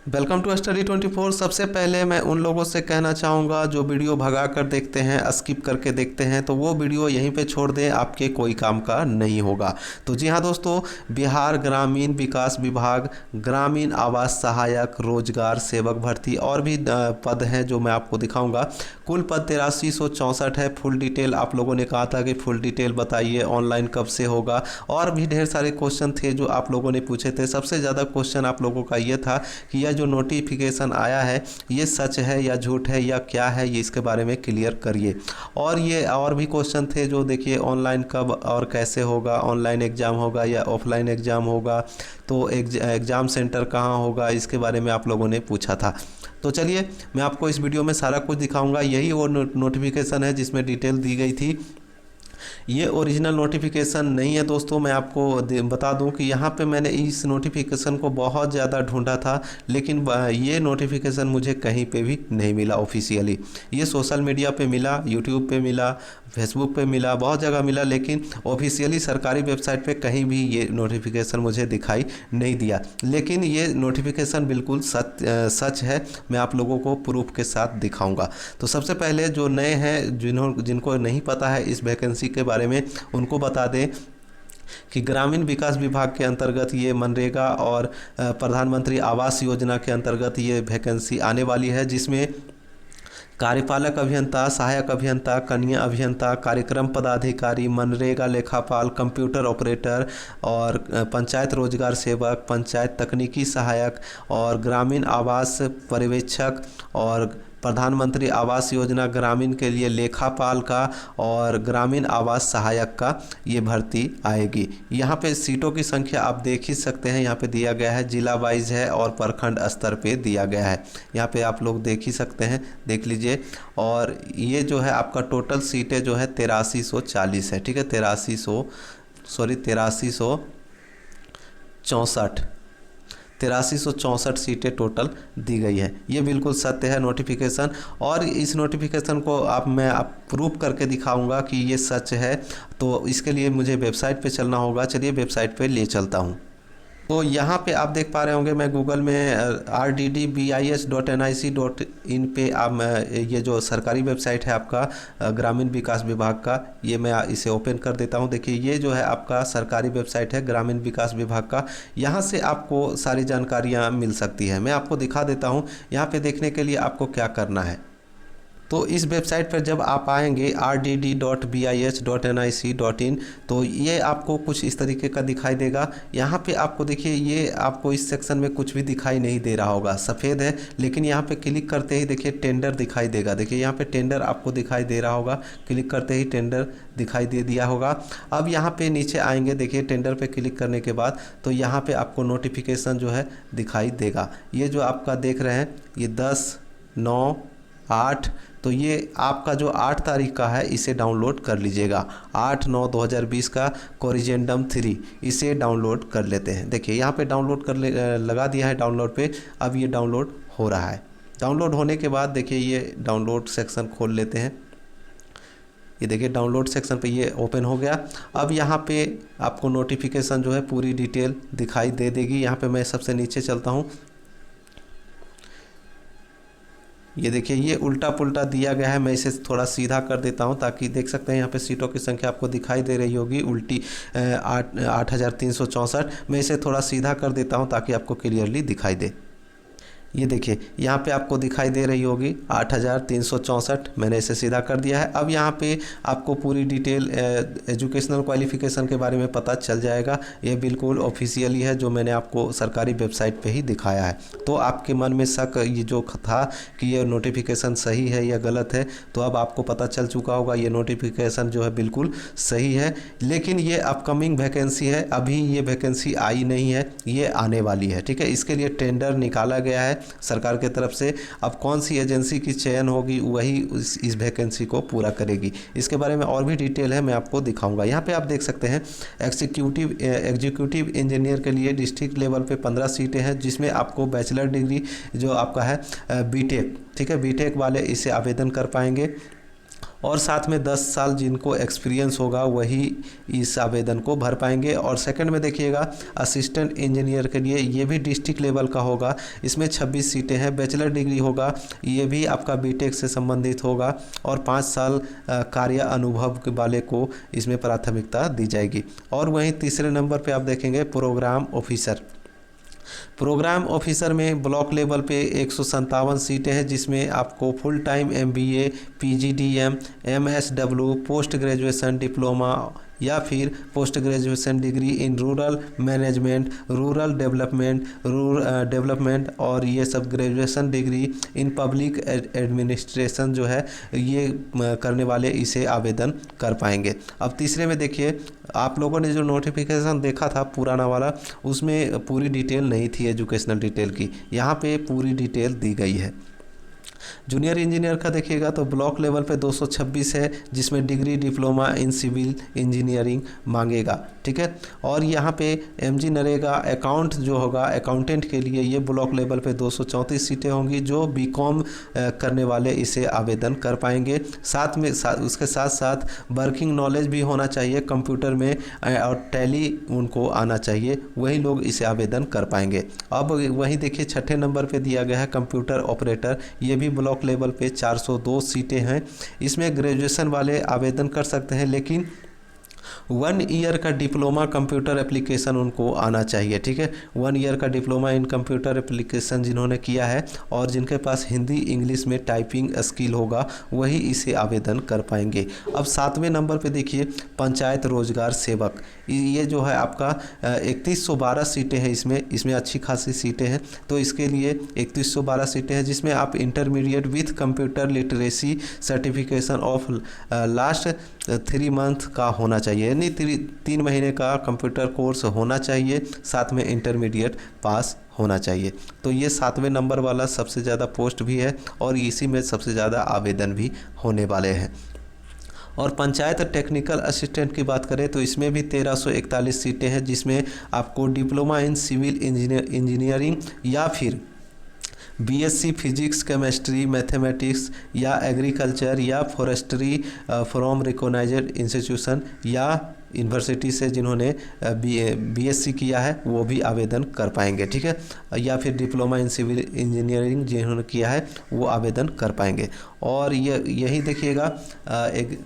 Welcome to study 24। सबसे पहले मैं उन लोगों से कहना चाहूँगा जो वीडियो भगा कर देखते हैं, स्किप करके देखते हैं, तो वो वीडियो यहीं पे छोड़ दें, आपके कोई काम का नहीं होगा। तो जी हाँ दोस्तों, बिहार ग्रामीण विकास विभाग ग्रामीण आवास सहायक रोजगार सेवक भर्ती और भी पद हैं जो मैं आपको दिखाऊंगा। कुल पद 8364 है। फुल डिटेल आप लोगों ने कहा था कि फुल डिटेल बताइए, ऑनलाइन कब से होगा, और भी ढेर सारे क्वेश्चन थे जो आप लोगों ने पूछे थे। सबसे ज़्यादा क्वेश्चन आप लोगों का ये था कि यह जो नोटिफिकेशन आया है ये सच है या झूठ है या क्या है, ये इसके बारे में क्लियर करिए। और ये और भी क्वेश्चन थे जो देखिए ऑनलाइन कब और कैसे होगा, ऑनलाइन एग्ज़ाम होगा या ऑफलाइन एग्ज़ाम होगा, तो एग्ज़ाम सेंटर कहाँ होगा, इसके बारे में आप लोगों ने पूछा था। तो चलिए मैं आपको इस वीडियो में सारा कुछ दिखाऊंगा। यही वो नोटिफिकेशन है जिसमें डिटेल दी गई थी। ये ओरिजिनल नोटिफिकेशन नहीं है दोस्तों। मैं आपको बता दूं कि यहाँ पे मैंने इस नोटिफिकेशन को बहुत ज़्यादा ढूंढा था, लेकिन ये नोटिफिकेशन मुझे कहीं पे भी नहीं मिला ऑफिशियली। ये सोशल मीडिया पे मिला, यूट्यूब पे मिला, फेसबुक पे मिला, बहुत जगह मिला, लेकिन ऑफिशियली सरकारी वेबसाइट पे कहीं भी ये नोटिफिकेशन मुझे दिखाई नहीं दिया। लेकिन ये नोटिफिकेशन बिल्कुल सच है। मैं आप लोगों को प्रूफ के साथ दिखाऊंगा। तो सबसे पहले जो नए हैं, जिनको नहीं पता है इस वैकेंसी के बारे में, उनको बता दें कि ग्रामीण विकास विभाग के अंतर्गत ये मनरेगा और प्रधानमंत्री आवास योजना के अंतर्गत ये वैकेंसी आने वाली है, जिसमें कार्यपालक अभियंता, सहायक अभियंता, कनीय अभियंता, कार्यक्रम पदाधिकारी, मनरेगा लेखापाल, कंप्यूटर ऑपरेटर और पंचायत रोजगार सेवक, पंचायत तकनीकी सहायक और ग्रामीण आवास पर्यवेक्षक और प्रधानमंत्री आवास योजना ग्रामीण के लिए लेखापाल का और ग्रामीण आवास सहायक का ये भर्ती आएगी। यहाँ पे सीटों की संख्या आप देख ही सकते हैं, यहाँ पे दिया गया है, जिला वाइज है और प्रखंड स्तर पे दिया गया है। यहाँ पे आप लोग देख ही सकते हैं, देख लीजिए। और ये जो है आपका टोटल सीटें जो है 8340 है, ठीक है। 8364 सीटें टोटल दी गई है। ये बिल्कुल सत्य है नोटिफिकेशन, और इस नोटिफिकेशन को मैं प्रूफ करके दिखाऊंगा कि ये सच है। तो इसके लिए मुझे वेबसाइट पे चलना होगा। चलिए वेबसाइट पे ले चलता हूँ। तो यहाँ पे आप देख पा रहे होंगे, मैं गूगल में rddbis.nic.in पे आप ये जो सरकारी वेबसाइट है आपका ग्रामीण विकास विभाग का, ये मैं इसे ओपन कर देता हूँ। देखिए ये जो है आपका सरकारी वेबसाइट है ग्रामीण विकास विभाग का। यहाँ से आपको सारी जानकारियाँ मिल सकती है। मैं आपको दिखा देता हूँ। यहाँ पे देखने के लिए आपको क्या करना है, तो इस वेबसाइट पर जब आप आएंगे rdd.bis.nic.in, तो ये आपको कुछ इस तरीके का दिखाई देगा। यहाँ पे आपको देखिए, ये आपको इस सेक्शन में कुछ भी दिखाई नहीं दे रहा होगा, सफ़ेद है, लेकिन यहाँ पे क्लिक करते ही देखिए टेंडर दिखाई देगा। देखिए यहाँ पे टेंडर आपको दिखाई दे रहा होगा, क्लिक करते ही टेंडर दिखाई दे दिया होगा। अब यहाँ पे नीचे आएंगे, देखिए टेंडर पे क्लिक करने के बाद तो यहाँ पे आपको नोटिफिकेशन जो है दिखाई देगा। ये जो आपका देख रहे हैं, ये 10/9/8, तो ये आपका जो 8 तारीख का है, इसे डाउनलोड कर लीजिएगा। 8/9/2020 का कोरिजेंडम 3, इसे डाउनलोड कर लेते हैं। देखिए यहाँ पे डाउनलोड लगा दिया है डाउनलोड पे। अब ये डाउनलोड हो रहा है। डाउनलोड होने के बाद देखिए ये डाउनलोड सेक्शन खोल लेते हैं। ये देखिए डाउनलोड सेक्शन पे ये ओपन हो गया। अब यहाँ पे आपको नोटिफिकेशन जो है पूरी डिटेल दिखाई दे देगी। यहाँ पे मैं सबसे नीचे चलता हूँ। ये देखिए ये उल्टा पुल्टा दिया गया है, मैं इसे थोड़ा सीधा कर देता हूं ताकि देख सकते हैं यहाँ पे सीटों की संख्या आपको दिखाई दे रही होगी उल्टी 8364। मैं इसे थोड़ा सीधा कर देता हूं ताकि आपको क्लियरली दिखाई दे। ये देखिए यहाँ पे आपको दिखाई दे रही होगी 8364, मैंने इसे सीधा कर दिया है। अब यहाँ पे आपको पूरी डिटेल एजुकेशनल क्वालिफ़िकेशन के बारे में पता चल जाएगा। ये बिल्कुल ऑफिशियली है, जो मैंने आपको सरकारी वेबसाइट पे ही दिखाया है। तो आपके मन में शक ये जो था कि ये नोटिफिकेशन सही है या गलत है, तो अब आपको पता चल चुका होगा ये नोटिफिकेशन जो है बिल्कुल सही है। लेकिन ये अपकमिंग वैकेंसी है, अभी ये वैकेंसी आई नहीं है, ये आने वाली है, ठीक है। इसके लिए टेंडर निकाला गया है सरकार की तरफ से। अब कौन सी एजेंसी की चयन होगी वही इस वैकेंसी को पूरा करेगी। इसके बारे में और भी डिटेल है, मैं आपको दिखाऊंगा। यहाँ पे आप देख सकते हैं एग्जीक्यूटिव इंजीनियर के लिए डिस्ट्रिक्ट लेवल पे 15 सीटें हैं, जिसमें आपको बैचलर डिग्री जो आपका है बीटेक, ठीक है, बीटेक वाले इसे आवेदन कर पाएंगे। और साथ में 10 साल जिनको एक्सपीरियंस होगा वही इस आवेदन को भर पाएंगे। और सेकंड में देखिएगा असिस्टेंट इंजीनियर के लिए, ये भी डिस्ट्रिक्ट लेवल का होगा, इसमें 26 सीटें हैं। बैचलर डिग्री होगा, ये भी आपका बीटेक से संबंधित होगा और 5 साल कार्य अनुभव वाले को इसमें प्राथमिकता दी जाएगी। और वहीं तीसरे नंबर पे आप देखेंगे प्रोग्राम ऑफिसर। प्रोग्राम ऑफिसर में ब्लॉक लेवल पे 157 सीटें हैं, जिसमें आपको full time MBA, PGDM, MSW, post graduation diploma या फिर post graduation degree in rural management, rural development और ये सब graduation degree in public administration जो है ये करने वाले इसे आवेदन कर पाएंगे। अब तीसरे में देखिए, आप लोगों ने जो नोटिफिकेशन देखा था पुराना वाला, उसमें पूरी डिटेल नहीं थी एजुकेशनल डिटेल की, यहाँ पे पूरी डिटेल दी गई है। जूनियर इंजीनियर का देखिएगा तो ब्लॉक लेवल पे 226 है, जिसमें degree diploma in civil engineering मांगेगा, ठीक है। और यहाँ पे MG नरेगा अकाउंट जो होगा अकाउंटेंट के लिए, ये ब्लॉक लेवल पे 234 सीटें होंगी, जो BCom करने वाले इसे आवेदन कर पाएंगे। साथ में उसके साथ साथ वर्किंग नॉलेज भी होना चाहिए कंप्यूटर में और टैली उनको आना चाहिए, वही लोग इसे आवेदन कर पाएंगे। अब वहीं देखिए छठे नंबर पे दिया गया है कंप्यूटर ऑपरेटर, ये भी ब्लॉक लेवल पे 402 सीटें हैं। इसमें ग्रेजुएशन वाले आवेदन कर सकते हैं, लेकिन 1 ईयर का डिप्लोमा कंप्यूटर एप्लीकेशन उनको आना चाहिए, ठीक है। 1 ईयर का डिप्लोमा इन कंप्यूटर एप्लीकेशन जिन्होंने किया है और जिनके पास हिंदी इंग्लिश में टाइपिंग स्किल होगा, वही इसे आवेदन कर पाएंगे। अब 7वें नंबर पे देखिए पंचायत रोजगार सेवक, ये जो है आपका 3112 सीटें हैं, इसमें अच्छी खासी सीटें हैं, तो इसके लिए 3112 सीटें हैं, जिसमें आप intermediate with computer literacy certification of last 3 month का होना चाहिए, यानी 3 महीने का कंप्यूटर कोर्स होना चाहिए, साथ में इंटरमीडिएट पास होना चाहिए। तो ये 7वें नंबर वाला सबसे ज़्यादा पोस्ट भी है और इसी में सबसे ज़्यादा आवेदन भी होने वाले हैं। और पंचायत टेक्निकल असिस्टेंट की बात करें तो इसमें भी 1341 सीटें हैं, जिसमें आपको डिप्लोमा इन सिविल इंजीनियरिंग या फिर BSc फिजिक्स, केमिस्ट्री, मैथमेटिक्स या एग्रीकल्चर या फॉरेस्ट्री फ्रॉम रिकॉग्नाइज्ड इंस्टीट्यूशन या यूनिवर्सिटी से जिन्होंने BSc किया है वो भी आवेदन कर पाएंगे, ठीक है। या फिर डिप्लोमा इन सिविल इंजीनियरिंग जिन्होंने किया है वो आवेदन कर पाएंगे। और यही देखिएगा एक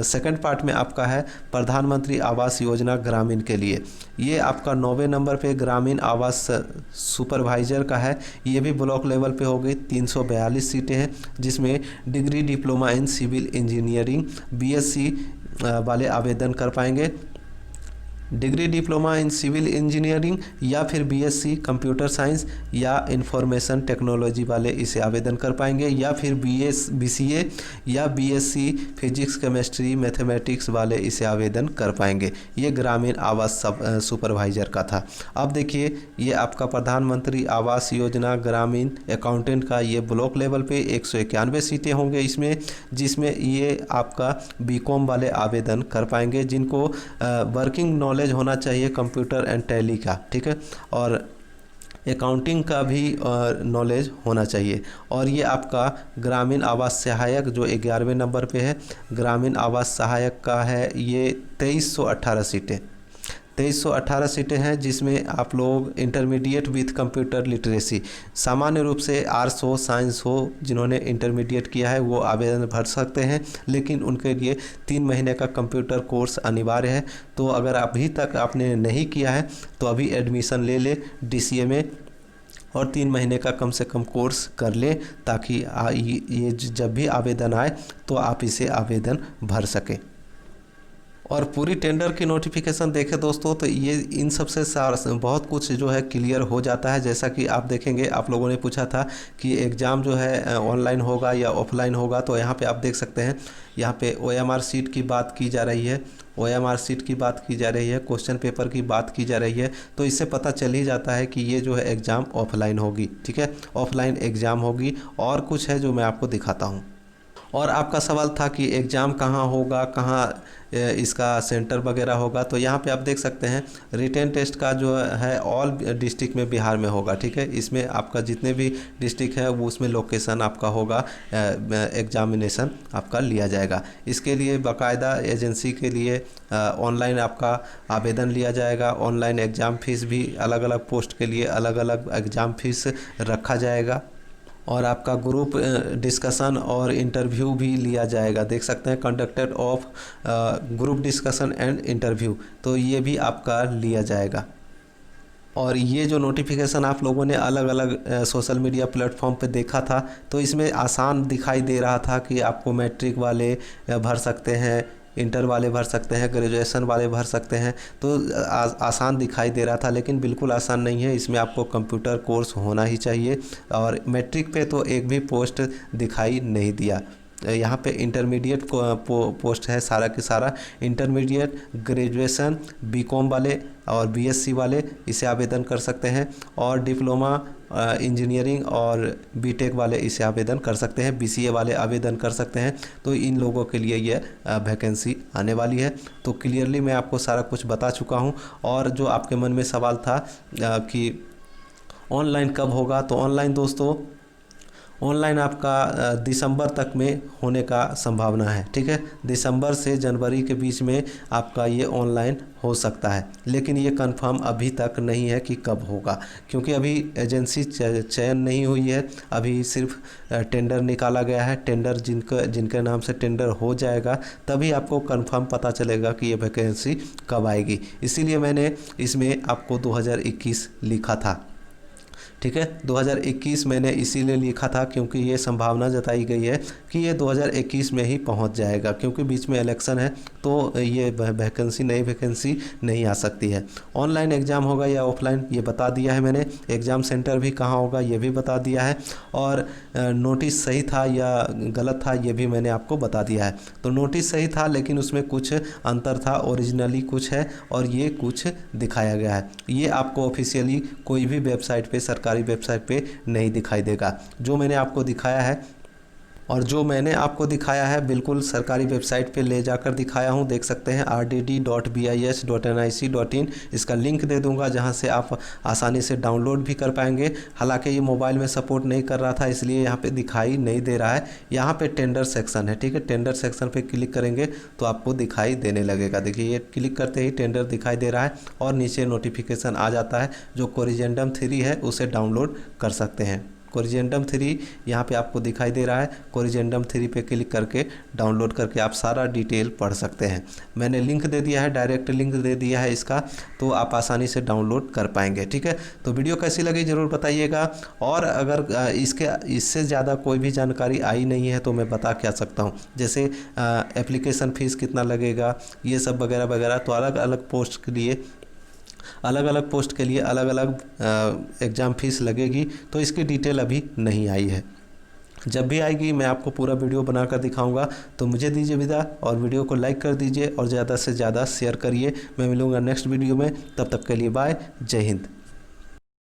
सेकंड पार्ट में आपका है प्रधानमंत्री आवास योजना ग्रामीण के लिए, ये आपका 9वें नंबर पे ग्रामीण आवास सुपरवाइजर का है, ये भी ब्लॉक लेवल पे हो गई। 342 सीटें हैं, जिसमें degree diploma in civil engineering BSc वाले आवेदन कर पाएंगे। Degree diploma in civil engineering या फिर BSc कंप्यूटर साइंस या इंफॉर्मेशन टेक्नोलॉजी वाले इसे आवेदन कर पाएंगे, या फिर BCA या BSc फिजिक्स, केमिस्ट्री, मैथमेटिक्स वाले इसे आवेदन कर पाएंगे। ये ग्रामीण आवास सुपरवाइजर का था। अब देखिए ये आपका प्रधानमंत्री आवास योजना ग्रामीण अकाउंटेंट का, ये ब्लॉक लेवल पे 191 सीटें होंगे इसमें, जिसमें ये आपका BCom वाले आवेदन कर पाएंगे, जिनको वर्किंग नॉलेज होना चाहिए कंप्यूटर एंड टैली का, ठीक है, और अकाउंटिंग का भी नॉलेज होना चाहिए। और ये आपका ग्रामीण आवास सहायक जो 11वें नंबर पे है, ग्रामीण आवास सहायक का है, ये 2318 सीटें 2318 सीटें हैं, जिसमें आप लोग इंटरमीडिएट विथ कंप्यूटर लिटरेसी, सामान्य रूप से आर्ट्स हो साइंस हो, जिन्होंने इंटरमीडिएट किया है वो आवेदन भर सकते हैं, लेकिन उनके लिए 3 महीने का कंप्यूटर कोर्स अनिवार्य है। तो अगर अभी तक आपने नहीं किया है तो अभी एडमिशन ले ले DCA में और 3 महीने का कम से कम कोर्स कर ले, ताकि ये जब भी आवेदन आए तो आप इसे आवेदन भर सकें। और पूरी टेंडर की नोटिफिकेशन देखें दोस्तों तो ये इन सबसे बहुत कुछ जो है क्लियर हो जाता है। जैसा कि आप देखेंगे, आप लोगों ने पूछा था कि एग्ज़ाम जो है ऑनलाइन होगा या ऑफलाइन होगा, तो यहाँ पे आप देख सकते हैं, यहाँ पे OMR सीट की बात की जा रही है, OMR सीट की बात की जा रही है, क्वेश्चन पेपर की बात की जा रही है, तो इससे पता चल ही जाता है कि ये जो है एग्ज़ाम ऑफलाइन होगी, ठीक है, ऑफलाइन एग्ज़ाम होगी। और कुछ है जो मैं आपको दिखाता हूँ। और आपका सवाल था कि एग्ज़ाम कहाँ होगा, कहाँ इसका सेंटर वगैरह होगा। तो यहाँ पे आप देख सकते हैं रिटेन टेस्ट का जो है ऑल डिस्ट्रिक्ट में बिहार में होगा, ठीक है। इसमें आपका जितने भी डिस्ट्रिक्ट है वो उसमें लोकेशन आपका होगा, एग्जामिनेशन आपका लिया जाएगा। इसके लिए बाकायदा एजेंसी के लिए ऑनलाइन आपका आवेदन लिया जाएगा। ऑनलाइन एग्ज़ाम फीस भी अलग अलग पोस्ट के लिए अलग अलग एग्ज़ाम फीस रखा जाएगा। और आपका ग्रुप डिस्कशन और इंटरव्यू भी लिया जाएगा। देख सकते हैं conducted of group discussion and interview, तो ये भी आपका लिया जाएगा। और ये जो नोटिफिकेशन आप लोगों ने अलग अलग सोशल मीडिया प्लेटफॉर्म पे देखा था, तो इसमें आसान दिखाई दे रहा था कि आपको मैट्रिक वाले भर सकते हैं, इंटर वाले भर सकते हैं, ग्रेजुएशन वाले भर सकते हैं। तो आसान दिखाई दे रहा था, लेकिन बिल्कुल आसान नहीं है। इसमें आपको कंप्यूटर कोर्स होना ही चाहिए। और मैट्रिक पे तो एक भी पोस्ट दिखाई नहीं दिया। यहाँ पे इंटरमीडिएट पोस्ट है सारा के सारा। इंटरमीडिएट, ग्रेजुएशन, बीकॉम वाले और बीएससी वाले इसे आवेदन कर सकते हैं। और डिप्लोमा इंजीनियरिंग और बीटेक वाले इसे आवेदन कर सकते हैं। बीसीए वाले आवेदन कर सकते हैं। तो इन लोगों के लिए ये वैकेंसी आने वाली है। तो क्लियरली मैं आपको सारा कुछ बता चुका हूँ। और जो आपके मन में सवाल था कि ऑनलाइन कब होगा, तो ऑनलाइन दोस्तों ऑनलाइन आपका दिसंबर तक में होने का संभावना है, ठीक है। दिसंबर से जनवरी के बीच में आपका ये ऑनलाइन हो सकता है, लेकिन ये कंफर्म अभी तक नहीं है कि कब होगा, क्योंकि अभी एजेंसी चयन नहीं हुई है। अभी सिर्फ टेंडर निकाला गया है। टेंडर जिनके नाम से टेंडर हो जाएगा तभी आपको कंफर्म पता चलेगा कि ये वैकेंसी कब आएगी। इसीलिए मैंने इसमें आपको 2021 लिखा था, ठीक है। 2021 मैंने इसीलिए लिखा था क्योंकि ये संभावना जताई गई है कि ये 2021 में ही पहुंच जाएगा, क्योंकि बीच में इलेक्शन है, तो ये वैकेंसी नई वैकेंसी नहीं आ सकती है। ऑनलाइन एग्ज़ाम होगा या ऑफलाइन ये बता दिया है मैंने। एग्ज़ाम सेंटर भी कहाँ होगा ये भी बता दिया है। और नोटिस सही था या गलत था ये भी मैंने आपको बता दिया है। तो नोटिस सही था, लेकिन उसमें कुछ अंतर था। ओरिजिनली कुछ है और ये कुछ दिखाया गया है। ये आपको ऑफिशियली कोई भी वेबसाइट पे, सरकारी वेबसाइट पे नहीं दिखाई देगा। जो मैंने आपको दिखाया है और जो मैंने आपको दिखाया है बिल्कुल सरकारी वेबसाइट पे ले जाकर दिखाया हूँ। देख सकते हैं rdd.bis.nic.in, इसका लिंक दे दूंगा जहाँ से आप आसानी से डाउनलोड भी कर पाएंगे। हालांकि ये मोबाइल में सपोर्ट नहीं कर रहा था, इसलिए यहाँ पे दिखाई नहीं दे रहा है। यहाँ पे टेंडर सेक्शन है, ठीक है। टेंडर सेक्शन पे क्लिक करेंगे तो आपको दिखाई देने लगेगा। देखिए ये क्लिक करते ही टेंडर दिखाई दे रहा है और नीचे नोटिफिकेशन आ जाता है। जो कोरिजेंडम 3 है उसे डाउनलोड कर सकते हैं। कोरिजेंडम 3 यहाँ पे आपको दिखाई दे रहा है। कोरिजेंडम 3 पे क्लिक करके डाउनलोड करके आप सारा डिटेल पढ़ सकते हैं। मैंने लिंक दे दिया है, डायरेक्ट लिंक दे दिया है इसका, तो आप आसानी से डाउनलोड कर पाएंगे, ठीक है। तो वीडियो कैसी लगी ज़रूर बताइएगा। और अगर इससे ज़्यादा कोई भी जानकारी आई नहीं है तो मैं बता क्या सकता हूँ, जैसे एप्लीकेशन फ़ीस कितना लगेगा, ये सब वगैरह वगैरह। तो अलग अलग पोस्ट के लिए अलग अलग एग्ज़ाम फीस लगेगी, तो इसकी डिटेल अभी नहीं आई है। जब भी आएगी मैं आपको पूरा वीडियो बनाकर दिखाऊंगा। तो मुझे दीजिए विदा और वीडियो को लाइक कर दीजिए और ज़्यादा से ज़्यादा शेयर करिए। मैं मिलूँगा नेक्स्ट वीडियो में, तब तक के लिए बाय, जय हिंद।